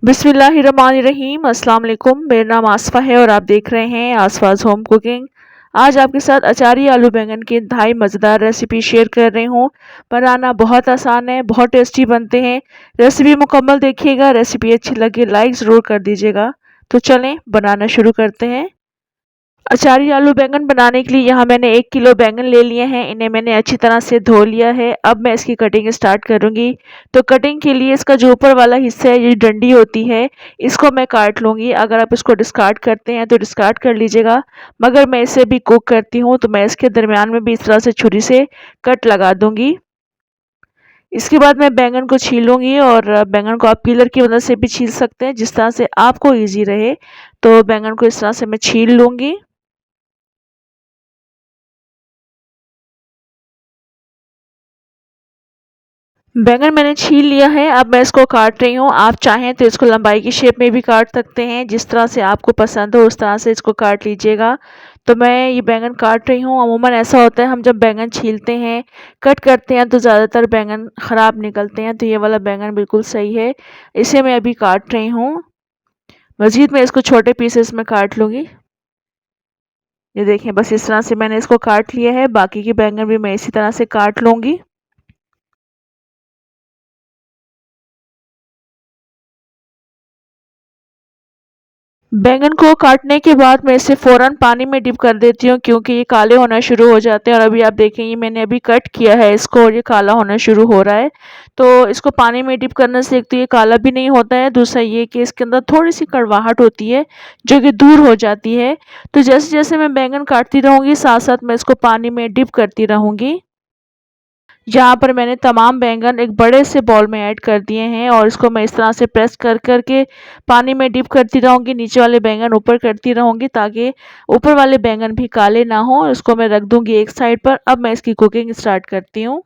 बिस्मिल्लाहिर्रहमानिर्रहीम अस्सलाम वालेकुम। मेरा नाम आसफ़ा है और आप देख रहे हैं आसफ़ाज़ होम कुकिंग। आज आपके साथ अचारी आलू बैंगन की इंतहाई मज़ेदार रेसिपी शेयर कर रही हूँ। बनाना बहुत आसान है, बहुत टेस्टी बनते हैं। रेसिपी मुकम्मल देखिएगा। रेसिपी अच्छी लगे लाइक ज़रूर कर दीजिएगा। तो चलें बनाना शुरू करते हैं। अचारी आलू बैंगन बनाने के लिए यहाँ मैंने 1 किलो बैंगन ले लिए हैं। इन्हें मैंने अच्छी तरह से धो लिया है। अब मैं इसकी कटिंग स्टार्ट करूँगी। तो कटिंग के लिए इसका जो ऊपर वाला हिस्सा है, ये डंडी होती है, इसको मैं काट लूँगी। अगर आप इसको डिस्कार्ड करते हैं तो डिस्कार्ड कर लीजिएगा, मगर मैं इसे भी कुक करती हूँ तो मैं इसके दरमियान में भी इस तरह से छुरी से कट लगा दूँगी। इसके बाद मैं बैंगन को छीलूँगी और बैंगन को आप पीलर की मदद से भी छील सकते हैं, जिस तरह से आपको ईज़ी रहे। तो बैंगन को इस तरह से मैं छील लूँगी। बैंगन मैंने छील लिया है, अब मैं इसको काट रही हूँ। आप चाहें तो इसको लंबाई की शेप में भी काट सकते हैं, जिस तरह से आपको पसंद हो उस तरह से इसको काट लीजिएगा। तो मैं ये बैंगन काट रही हूँ। अमूमन ऐसा होता है हम जब बैंगन छीलते हैं, कट करते हैं तो ज़्यादातर बैंगन ख़राब निकलते हैं, तो ये वाला बैंगन बिल्कुल सही है। इसे मैं अभी काट रही हूँ। मज़ीद मैं इसको छोटे पीसेस में काट लूँगी। ये देखें, बस इस तरह से मैंने इसको काट लिया है। बाकी के बैंगन भी मैं इसी तरह से काट लूँगी। बैंगन को काटने के बाद मैं इसे फ़ौरन पानी में डिप कर देती हूँ, क्योंकि ये काले होना शुरू हो जाते हैं। और अभी आप देखें, ये मैंने अभी कट किया है इसको और ये काला होना शुरू हो रहा है। तो इसको पानी में डिप करने से एक तो ये काला भी नहीं होता है, दूसरा ये कि इसके अंदर थोड़ी-सी कड़वाहट होती है जो कि दूर हो जाती है। तो जैसे-जैसे मैं बैंगन काटती रहूँगी, साथ-साथ मैं इसको पानी में डिप करती रहूँगी। यहाँ पर मैंने तमाम बैंगन एक बड़े से बाउल में ऐड कर दिए हैं और इसको मैं इस तरह से प्रेस कर के पानी में डिप करती रहूँगी। नीचे वाले बैंगन ऊपर करती रहूँगी ताकि ऊपर वाले बैंगन भी काले ना हों। इसको मैं रख दूँगी एक साइड पर। अब मैं इसकी कुकिंग स्टार्ट करती हूँ।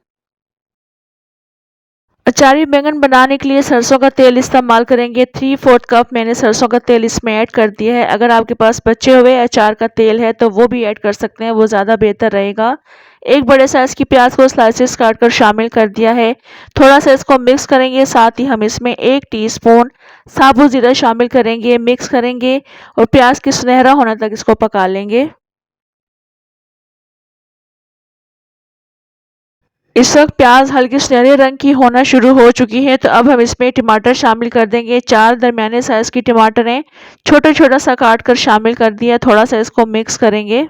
अचारी बैंगन बनाने के लिए सरसों का तेल इस्तेमाल करेंगे। 3/4 कप मैंने सरसों का तेल इसमें ऐड कर दिया है। अगर आपके पास बचे हुए अचार का तेल है तो वो भी ऐड कर सकते हैं, वो ज़्यादा बेहतर रहेगा। एक बड़े साइज़ की प्याज को स्लाइसेस काट कर शामिल कर दिया है। थोड़ा सा इसको मिक्स करेंगे, साथ ही हम इसमें 1 टीस्पून साबुत ज़ीरा शामिल करेंगे, मिक्स करेंगे और प्याज के सुनहरा होने तक इसको पका लेंगे। इस वक्त प्याज हल्के सुनहरे रंग की होना शुरू हो चुकी है, तो अब हम इसमें टमाटर शामिल कर देंगे। 4 दरमियाने साइज़ की टमाटर हैं, छोटा-छोटा सा काट कर शामिल कर दिया। थोड़ा सा इसको मिक्स करेंगे।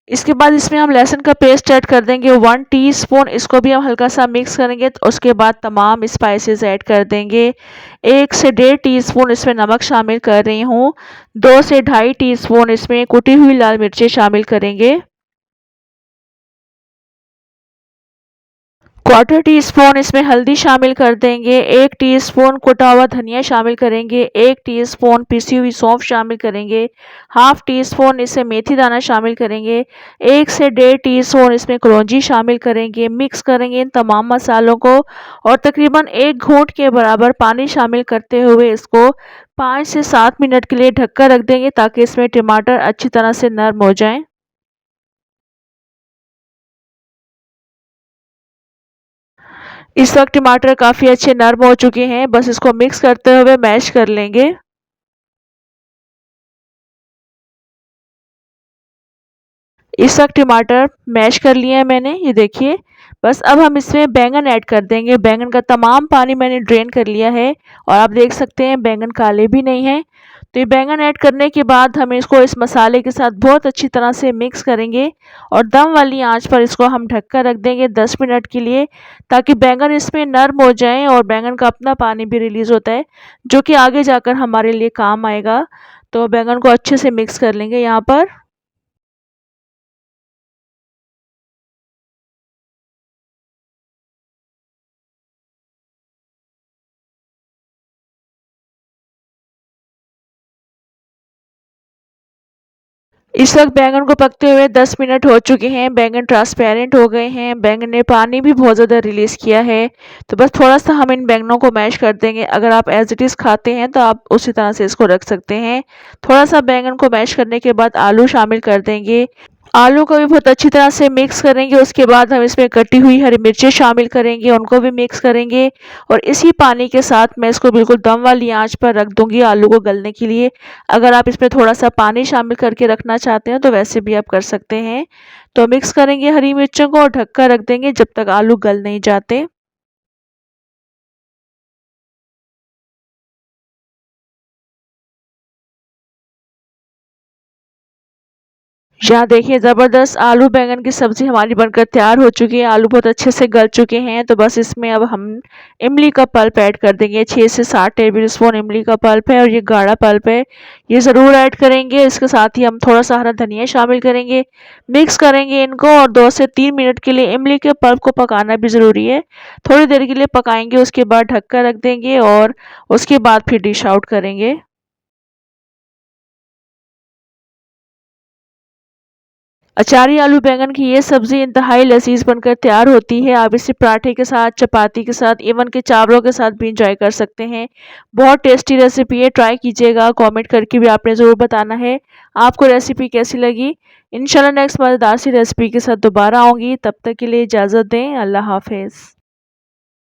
इसके बाद इसमें हम लहसुन का पेस्ट ऐड कर देंगे 1 टीस्पून। इसको भी हम हल्का सा मिक्स करेंगे। तो उसके बाद तमाम स्पाइसेस ऐड कर देंगे। 1 से 1.5 टीस्पून इसमें नमक शामिल कर रही हूँ। 2 से ढाई टीस्पून इसमें कुटी हुई लाल मिर्चें शामिल करेंगे। क्वार्टर टीस्पून इसमें हल्दी शामिल कर देंगे। 1 टीस्पून कुटा हुआ धनिया शामिल करेंगे। 1 टीस्पून पिसी हुई सौंफ शामिल करेंगे। हाफ टी स्पून इसमें मेथी दाना शामिल करेंगे। 1 से 1.5 टीस्पून इसमें कलौंजी शामिल करेंगे। मिक्स करेंगे इन तमाम मसालों को और तकरीबन 1 घूंट के बराबर पानी शामिल करते हुए इसको 5 से 7 मिनट के लिए ढक कर रख देंगे, ताकि इसमें टमाटर अच्छी तरह से नरम हो जाएं। इस वक्त टमाटर काफ़ी अच्छे नरम हो चुके हैं। बस इसको मिक्स करते हुए मैश कर लेंगे। इस वक्त टमाटर मैश कर लिए हैं मैंने, ये देखिए। बस अब हम इसमें बैंगन ऐड कर देंगे। बैंगन का तमाम पानी मैंने ड्रेन कर लिया है और आप देख सकते हैं बैंगन काले भी नहीं हैं। तो ये बैंगन ऐड करने के बाद हम इसको इस मसाले के साथ बहुत अच्छी तरह से मिक्स करेंगे और दम वाली आंच पर इसको हम ढक कर रख देंगे 10 मिनट के लिए, ताकि बैंगन इसमें नरम हो जाएं। और बैंगन का अपना पानी भी रिलीज़ होता है, जो कि आगे जाकर हमारे लिए काम आएगा। तो बैंगन को अच्छे से मिक्स कर लेंगे यहाँ पर। इस वक्त बैंगन को पकते हुए 10 मिनट हो चुके हैं। बैंगन ट्रांसपेरेंट हो गए हैं। बैंगन ने पानी भी बहुत ज़्यादा रिलीज़ किया है। तो बस थोड़ा-सा हम इन बैंगनों को मैश कर देंगे। अगर आप एज़ इट इज़ खाते हैं तो आप उसी तरह से इसको रख सकते हैं। थोड़ा-सा बैंगन को मैश करने के बाद आलू शामिल कर देंगे। आलू को भी बहुत अच्छी तरह से मिक्स करेंगे। उसके बाद हम इसमें कटी हुई हरी मिर्चें शामिल करेंगे, उनको भी मिक्स करेंगे और इसी पानी के साथ मैं इसको बिल्कुल दम वाली आंच पर रख दूंगी आलू को गलने के लिए। अगर आप इसमें थोड़ा सा पानी शामिल करके रखना चाहते हैं तो वैसे भी आप कर सकते हैं। तो मिक्स करेंगे हरी मिर्चों को और ढककर रख देंगे जब तक आलू गल नहीं जाते। यहाँ देखिए ज़बरदस्त आलू बैंगन की सब्ज़ी हमारी बनकर तैयार हो चुकी है। आलू बहुत अच्छे से गल चुके हैं, तो बस इसमें अब हम इमली का पल्प ऐड कर देंगे। 6 से 7 टेबल स्पून इमली का पल्प है और ये गाढ़ा पल्प है, ये ज़रूर ऐड करेंगे। इसके साथ ही हम थोड़ा सा हरा धनिया शामिल करेंगे, मिक्स करेंगे इनको और 2 से 3 मिनट के लिए इमली के पल्प को पकाना भी ज़रूरी है। थोड़ी देर के लिए पकाएंगे, उसके बाद ढक कर रख देंगे और उसके बाद फिर डिश आउट करेंगे। अचारी आलू बैंगन की ये सब्ज़ी इंतहाई लज़ीज़ बनकर तैयार होती है। आप इसे पराठे के साथ, चपाती के साथ, इवन कि चावलों के साथ भी एंजॉय कर सकते हैं। बहुत टेस्टी रेसिपी है, ट्राई कीजिएगा। कमेंट करके भी आपने ज़रूर बताना है आपको रेसिपी कैसी लगी। इंशाल्लाह नेक्स्ट मज़ेदार सी रेसिपी के साथ दोबारा आऊँगी। तब तक के लिए इजाज़त दें। अल्लाह हाफ़िज़।